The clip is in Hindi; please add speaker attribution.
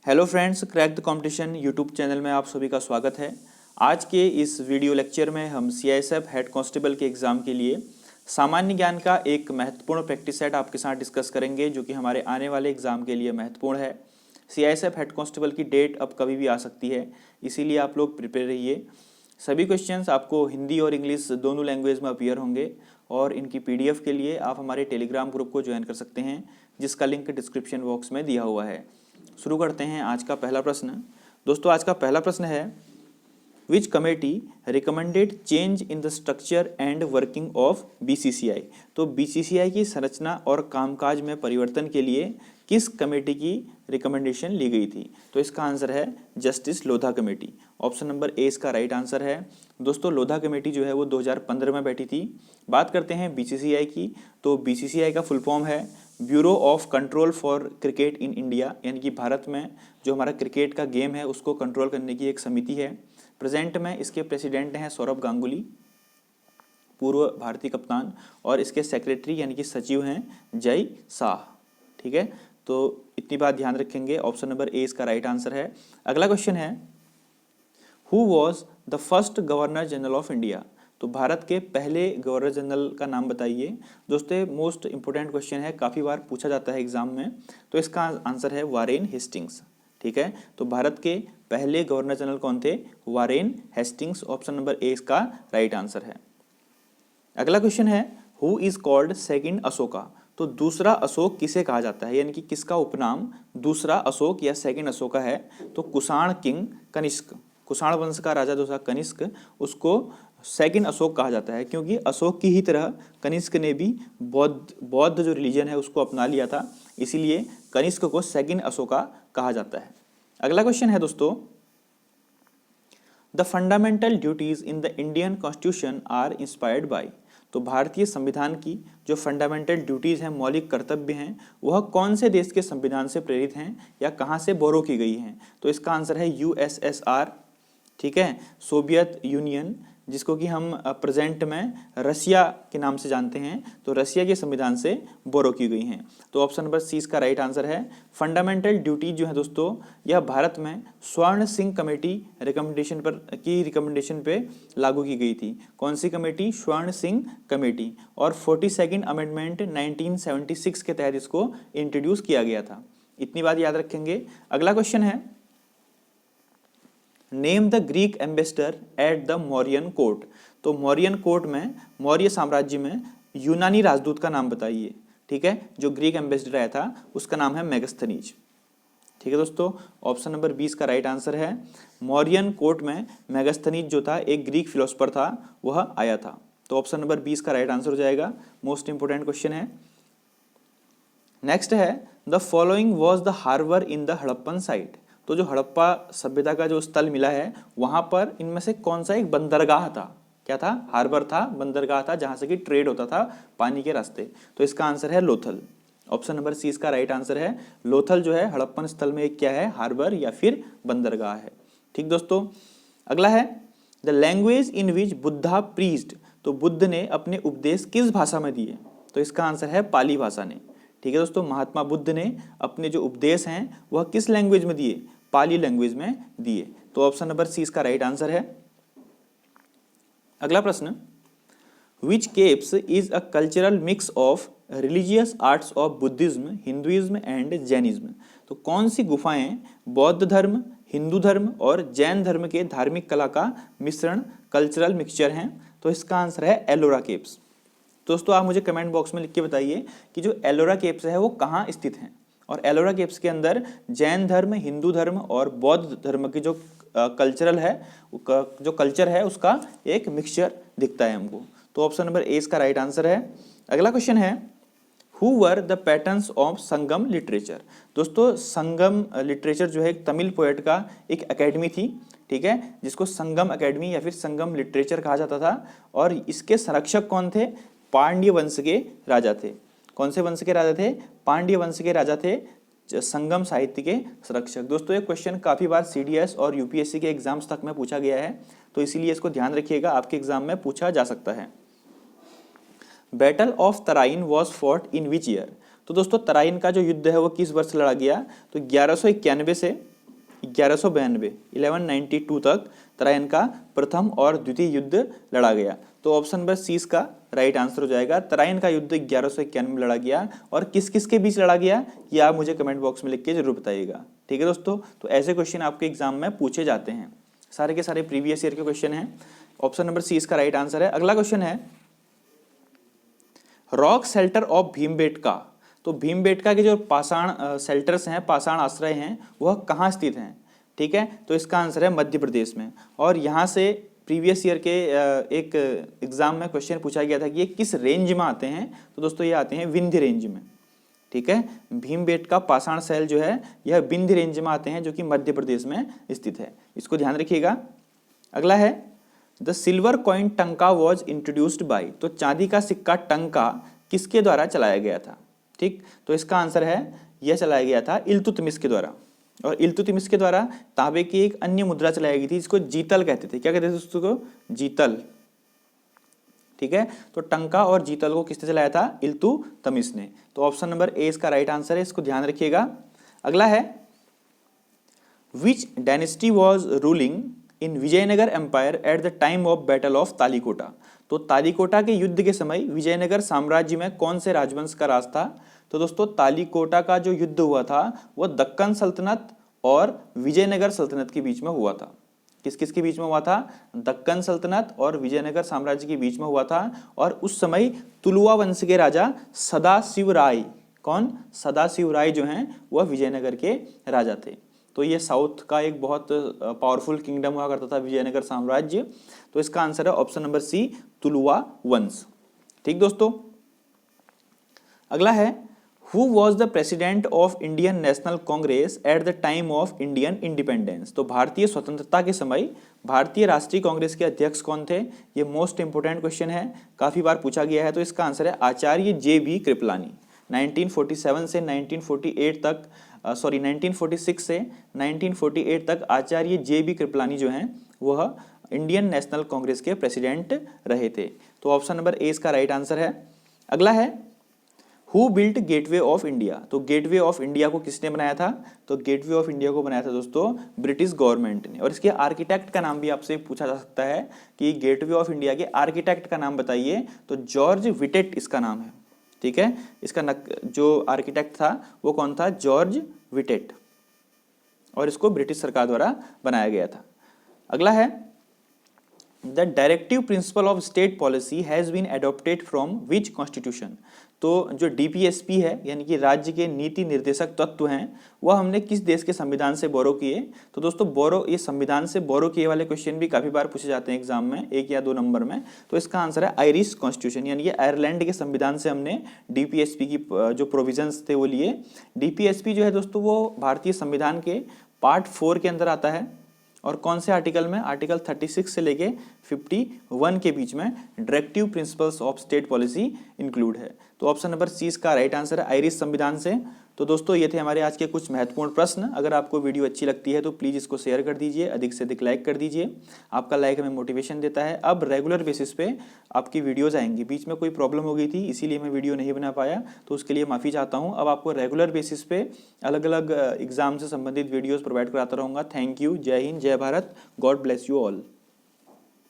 Speaker 1: Hello friends, crack the competition YouTube channel में आप सभी का स्वागत है। आज के इस वीडियो लेक्चर में हम सीआईएसएफ हेड कांस्टेबल के एग्ज़ाम के लिए सामान्य ज्ञान का एक महत्वपूर्ण प्रैक्टिस सेट आपके साथ डिस्कस करेंगे, जो कि हमारे आने वाले एग्ज़ाम के लिए महत्वपूर्ण है। सीआईएसएफ हेड कांस्टेबल की डेट अब कभी भी आ सकती है, इसीलिए आप लोग प्रिपेयर रहिए। सभी क्वेश्चंस आपको हिंदी और इंग्लिश दोनों लैंग्वेज में अपीयर होंगे और इनकी पीडीएफ के लिए आप हमारे टेलीग्राम ग्रुप को ज्वाइन कर सकते हैं, जिसका लिंक डिस्क्रिप्शन बॉक्स में दिया हुआ है। शुरू करते हैं आज का पहला प्रश्न। दोस्तों, आज का पहला प्रश्न है, विच committee recommended change in the structure and working of BCCI. तो बीसीसीआई की संरचना और कामकाज में परिवर्तन के लिए किस कमेटी की रिकमेंडेशन ली गई थी? तो इसका आंसर है justice Lodha committee. Option number A इसका राइट आंसर है। दोस्तों, लोधा कमेटी जो है वो 2015 में बैठी थी। बात करते हैं बीसीसीआई की, तो बीसीसीआई का फुल फॉर्म है bureau of control for cricket in India, यानी कि भारत में जो हमारा क्रिकेट का गेम है उसको कंट्रोल करने की एक समिति है। प्रेजेंट में इसके प्रेसिडेंट हैं सौरभ गांगुली, पूर्व भारतीय कप्तान, और इसके सेक्रेटरी यानी कि सचिव हैं जय शाह। ठीक है, तो इतनी बात ध्यान रखेंगे। ऑप्शन नंबर ए इसका राइट आंसर है। अगला क्वेश्चन है, who was the first governor general of India. तो भारत के पहले गवर्नर जनरल का नाम बताइए। दोस्तों, मोस्ट इंपोर्टेंट क्वेश्चन है, काफ़ी बार पूछा जाता है एग्जाम में। तो इसका आंसर है वारेन हेस्टिंग्स। ठीक है, तो भारत के पहले गवर्नर जनरल कौन थे? Warren Hastings. Option number A इसका राइट आंसर है। अगला क्वेश्चन है, who is called second Ashoka. तो दूसरा अशोक किसे कहा जाता है, यानी कि किसका उपनाम दूसरा अशोक या सेकंड अशोका है? तो कुषाण किंग कनिष्क, कुषाण वंश का राजा जो था कनिष्क, उसको सेकंड अशोक कहा जाता है, क्योंकि अशोक की ही तरह कनिष्क ने भी बौद्ध जो रिलीजन है उसको अपना लिया था, इसीलिए कनिष्क को सेकंड अशोका कहा जाता है। अगला क्वेश्चन है दोस्तों, the fundamental duties in the Indian constitution are inspired by. तो भारतीय संविधान की जो फंडामेंटल ड्यूटीज हैं, मौलिक कर्तव्य हैं, वह कौन से देश के संविधान से प्रेरित हैं या कहाँ से बोरो की गई हैं? तो इसका आंसर है यूएसएसआर। ठीक है, सोवियत यूनियन, जिसको कि हम प्रेजेंट में रसिया के नाम से जानते हैं, तो रसिया के संविधान से बोरो की गई हैं। तो ऑप्शन नंबर सी इसका राइट आंसर है। फंडामेंटल ड्यूटी जो है दोस्तों, यह भारत में स्वर्ण सिंह कमेटी रिकमेंडेशन पे लागू की गई थी। कौन सी कमेटी? स्वर्ण सिंह कमेटी। और 42nd अमेंडमेंट 1976 के तहत इसको इंट्रोड्यूस किया गया था। इतनी बात याद रखेंगे। अगला क्वेश्चन है, name the Greek ambassador at the Mauryan court. तो मौर्यन कोर्ट में, मौर्य साम्राज्य में यूनानी राजदूत का नाम बताइए। ठीक है, जो ग्रीक एम्बेसडर आया था उसका नाम है मेगस्थनीज। ठीक है दोस्तों, ऑप्शन नंबर 20 का राइट आंसर है। मौर्यन कोर्ट में मेगस्थनीज जो था एक ग्रीक फिलोसफर था, वह आया था। तो ऑप्शन नंबर 20 का राइट आंसर हो जाएगा। मोस्ट इंपोर्टेंट क्वेश्चन है। नेक्स्ट है, the following was the harbour in the Harappan site. तो जो हड़प्पा सभ्यता का जो स्थल मिला है, वहां पर इनमें से कौन सा एक बंदरगाह था? क्या था? हार्बर था, बंदरगाह था, जहां से कि ट्रेड होता था पानी के रास्ते। तो इसका आंसर है लोथल। ऑप्शन नंबर सी इसका राइट आंसर है। लोथल जो है हड़प्पन स्थल में एक क्या है? हार्बर या फिर बंदरगाह है। ठीक दोस्तों, अगला है, the language in which Buddha preached. तो बुद्ध ने अपने उपदेश किस भाषा में दिए? तो इसका आंसर है पाली भाषा ने। ठीक है दोस्तों, महात्मा बुद्ध ने अपने जो उपदेश हैं वह किस लैंग्वेज में दिए? पाली लैंग्वेज में दिए। तो ऑप्शन नंबर सी इसका राइट आंसर है। अगला प्रश्न, which caves is a cultural mix of religious arts of Buddhism, Hinduism and Jainism. तो कौन सी गुफाएं बौद्ध धर्म, हिंदू धर्म और जैन धर्म के धार्मिक कला का मिश्रण, कल्चरल मिक्सचर हैं? तो इसका आंसर है एलोरा केव्स। दोस्तों, आप मुझे कमेंट बॉक्स में लिख के बताइए कि जो एलोरा केव्स है वो कहाँ स्थित हैं, और एलोरा केव्स के अंदर जैन धर्म, हिंदू धर्म और बौद्ध धर्म की जो कल्चरल है, जो कल्चर है उसका एक मिक्सचर दिखता है हमको। तो ऑप्शन नंबर ए इसका राइट आंसर है। अगला क्वेश्चन है, who were the patterns of Sangam literature. दोस्तों, संगम लिटरेचर जो है एक तमिल पोएट का एक एकेडमी थी, ठीक है, जिसको संगम एकेडमी या फिर संगम लिटरेचर कहा जाता था। और इसके संरक्षक कौन थे? पांड्य वंश के राजा थे। कौन से वंश के राजा थे? पांड्य वंश के राजा थे संगम साहित्य के संरक्षक। दोस्तों, ये क्वेश्चन काफी बार सीडीएस और यूपीएससी के एग्जाम्स तक में पूछा गया है, तो इसीलिए इसको ध्यान रखिएगा, आपके एग्जाम में पूछा जा सकता है। Battle of Tarain was fought in which year. तो दोस्तों, तराइन का जो युद्ध है वो किस वर्ष लड़ा गया? तो 1191 से 1192 1192 तक तराइन का प्रथम और द्वितीय युद्ध लड़ा गया। तो ऑप्शन नंबर सी इसका राइट आंसर हो जाएगा। तराइन का युद्ध 1191 में लड़ा गया और किस किस के बीच लड़ा गया ये आप मुझे कमेंट बॉक्स में लिख के जरूर बताइएगा। ठीक है दोस्तों, तो ऐसे क्वेश्चन आपके एग्जाम में पूछे जाते हैं, सारे के सारे प्रीवियस ईयर के क्वेश्चन हैं। ऑप्शन नंबर सी इसका राइट आंसर है। अगला क्वेश्चन है रॉक शेल्टर ऑफ भीमबेटका। तो भीमबेटका के जो पाषाण शेल्टर्स हैं, पाषाण आश्रय हैं, वह कहाँ स्थित हैं? ठीक है, तो इसका आंसर है मध्य प्रदेश में। और यहाँ से प्रीवियस ईयर के एक एग्जाम में क्वेश्चन पूछा गया था कि ये किस रेंज में आते हैं? तो दोस्तों ये आते हैं विंध्य रेंज में। ठीक है, भीमबेटका पाषाण शैल जो है यह विंध्य रेंज में आते हैं जो कि मध्य प्रदेश में स्थित है, इसको ध्यान रखिएगा। अगला है द सिल्वर कॉइन टंका वॉज इंट्रोड्यूस्ड बाई। तो चांदी का सिक्का टंका किसके द्वारा चलाया गया था? ठीक, तो इसका आंसर है यह चलाया गया था इल्तुतमिश के द्वारा। और इल्तुतमिश के द्वारा तांबे की एक अन्य मुद्रा चलाई गई थी जिसको जीतल कहते थे। क्या कहते थे उसको? जीतल। ठीक है, तो टंका और जीतल को किसने चलाया था? इल्तुतमिश ने। तो ऑप्शन नंबर ए इसका राइट आंसर है, इसको ध्यान रखिएगा। अगला है which dynasty was ruling in Vijayanagar empire at the time of battle of Talikota. तो तालीकोटा के युद्ध के समय विजयनगर साम्राज्य में कौन से राजवंश का राज था? तो दोस्तों तालीकोटा का जो युद्ध हुआ था वह दक्कन सल्तनत और विजयनगर सल्तनत के बीच में हुआ था। किस किस के बीच में हुआ था? दक्कन सल्तनत और विजयनगर साम्राज्य के बीच में हुआ था। और उस समय तुलुवा वंश के राजा सदाशिव राय, कौन? सदाशिव राय जो हैं वह विजयनगर के राजा थे। तो ये साउथ का एक बहुत पावरफुल किंगडम हुआ करता था विजयनगर साम्राज्य। तो इसका आंसर है ऑप्शन नंबर सी तुलुवा वंश। ठीक दोस्तों, अगला है who was the president of Indian national Congress eight the time of Indian independence. तो भारतीय स्वतंत्रता के समय भारतीय राष्ट्रीय कांग्रेस के अध्यक्ष कौन थे? ये मोस्ट इंपोर्टेंट क्वेश्चन है, काफी बार पूछा गया है। तो इसका आंसर है आचार्य जे.बी. कृपलानी। 1947 से 1948 तक 1946 से 1948 तक आचार्य जे.बी. कृपलानी जो हैं वह इंडियन नेशनल कांग्रेस के प्रेसिडेंट रहे थे। तो ऑप्शन नंबर ए इसका राइट आंसर है। अगला है who built gateway of India. तो गेटवे ऑफ इंडिया को किसने बनाया था? तो गेटवे ऑफ इंडिया को बनाया था दोस्तों ब्रिटिश गवर्नमेंट ने। और इसके आर्किटेक्ट का नाम भी आपसे पूछा जा सकता है कि गेटवे ऑफ इंडिया के आर्किटेक्ट का नाम बताइए। तो जॉर्ज विटेट इसका नाम है। ठीक है, इसका जो आर्किटेक्ट था वो कौन था? George Wittet. और इसको ब्रिटिश सरकार द्वारा बनाया गया था। अगला है the directive principle of state policy has been adopted from which constitution. तो जो डीपीएसपी है यानी कि राज्य के नीति निर्देशक तत्व हैं वह हमने किस देश के संविधान से बोरो किए? तो दोस्तों बोरो, ये संविधान से बोरो किए वाले क्वेश्चन भी काफी बार पूछे जाते हैं एग्जाम में, 1 या 2 नंबर में। तो इसका आंसर है आयरिश कॉन्स्टिट्यूशन, यानी कि आयरलैंड के संविधान से हमने डीपीएसपी की जो प्रोविजंस थे वो लिए। डीपीएसपी जो है दोस्तों वो भारतीय संविधान के पार्ट 4 के अंदर आता है। और कौन से आर्टिकल में? आर्टिकल 36 से लेके 51 के बीच में directive principles of state policy include है। तो ऑप्शन नंबर सी इसका राइट आंसर है आयरिश संविधान से। तो दोस्तों ये थे हमारे आज के कुछ महत्वपूर्ण प्रश्न। अगर आपको वीडियो अच्छी लगती है तो प्लीज़ इसको शेयर कर दीजिए, अधिक से अधिक लाइक कर दीजिए। आपका लाइक हमें मोटिवेशन देता है। अब रेगुलर बेसिस पे आपकी वीडियोस आएंगी। बीच में कोई प्रॉब्लम हो गई थी इसीलिए मैं वीडियो नहीं बना पाया, तो उसके लिए माफ़ी चाहता हूँ। अब आपको रेगुलर बेसिस पे अलग अलग एग्जाम से संबंधित वीडियोज़ प्रोवाइड कराता रहूँगा। Thank you. जय हिंद, जय Bharat. God bless you all.